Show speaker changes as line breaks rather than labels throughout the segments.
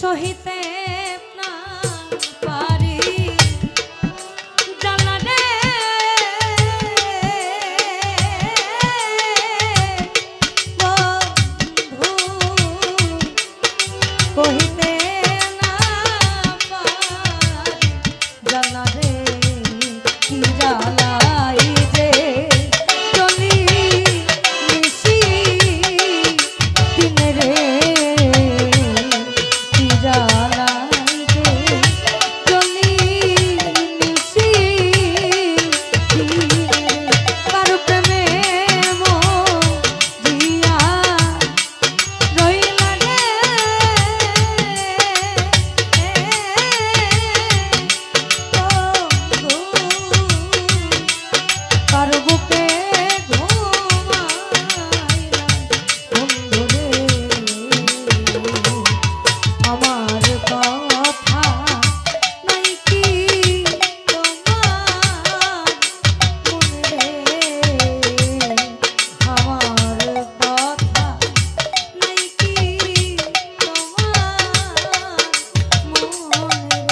সহিতে না পারি জানা রে বন্ধু কহিতে না পারি জানা রে কি জ্বালাই যে চলি নিশি দিনে রে কি জ্বালাই যে চলি নিশি দিনে রে কারো প্রেমে মরিয়া রইলা রে কারো বুকে ঘুমাইলাম বন্ধু রে আমার কথা নাই কি তোমার মনে রে আমার কথা নাই কি তোমার মনে রে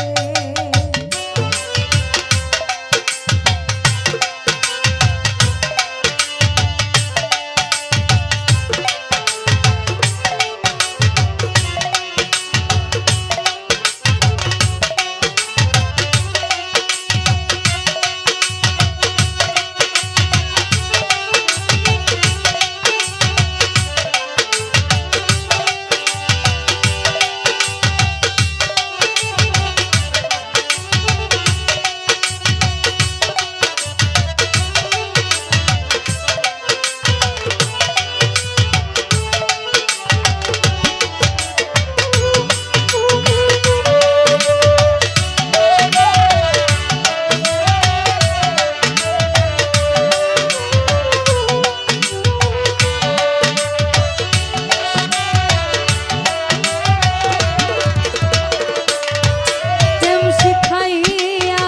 প্রেম শিখাইয়া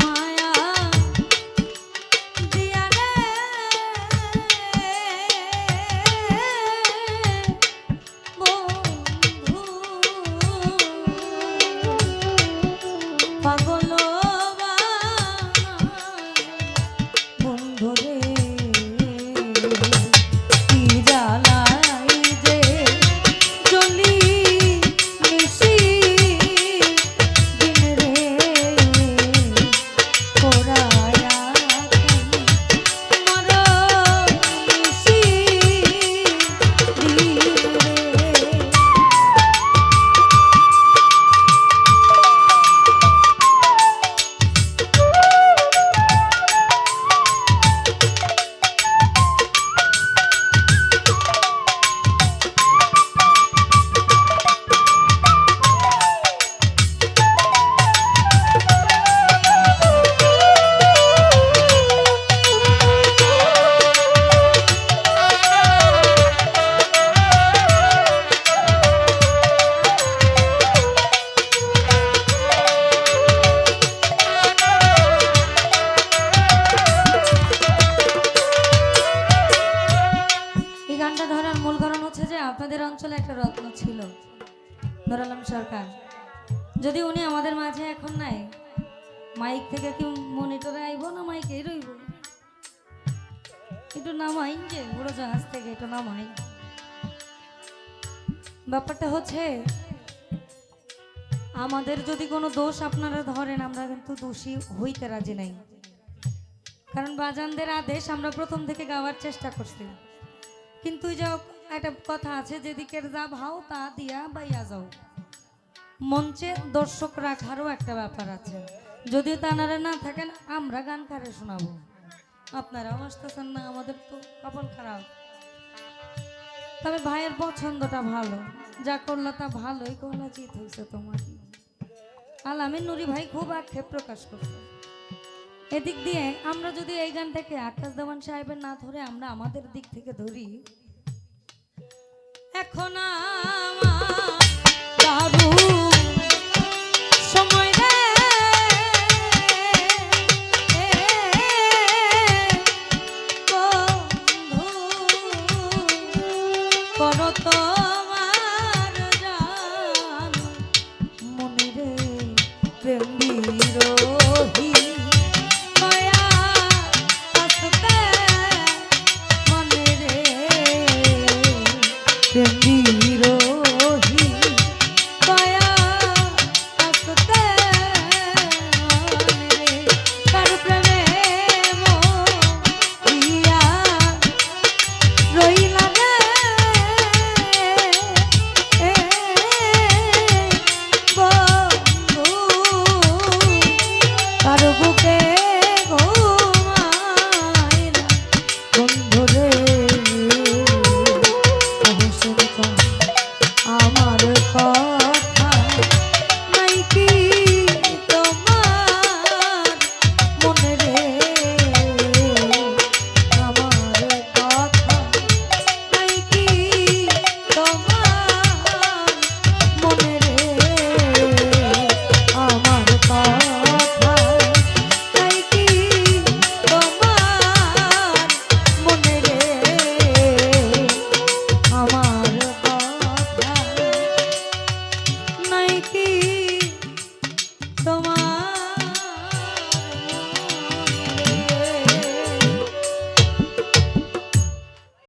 মায়া দিয়া রে বন্ধু পাগল বন্ধু রে কি জ্বালাই যে চলি নিশি দিন রে পোড়ায়া মর নিশি দিন রে এই গানটা ধরার মূল কারণ হচ্ছে যে আপনাদের অঞ্চলে একটা রত্ন ছিল নুরুল সরকার। যদি উনি আমাদের মাঝে এখন নাই, মাইক থেকে কি মনিটরে আইব না মাইকেই রইব? একটু নামাই যে উড়োজাহাজ থেকে একটু নামাই। ব্যাপারটা হচ্ছে আমাদের যদি কোনো দোষ আপনারা ধরেন, আমরা কিন্তু দোষী হইতে রাজি নাই, কারণ বাজানদের আদেশ আমরা প্রথম থেকে গাওয়ার চেষ্টা করছি। কিন্তু যে একটা কথা আছে, যেদিকের যা ভাও তা দিয়া বাইয়া যাও, মঞ্চে দর্শক রাখারও একটা ব্যাপার আছে। যদি তানারা না থাকেন আমরা গান কারে শোনাবো? আপনারাও আসতেছেন না, আমাদের তো কপাল খারাপ। তবে ভাইয়ের পছন্দটা ভালো, যা করলো তা ভালোই করলো, জিত হয়েছে তোমার। আলামিন নুরি ভাই খুব আক্ষেপ প্রকাশ করছে। এদিক দিয়ে আমরা যদি এই গানটাকে আকাশ দেওয়ান সাহেবের না ধরে আমরা আমাদের দিক থেকে ধরি, এখন আমার দারুণ সময় রে বন্ধু, করো তোমার জানো কর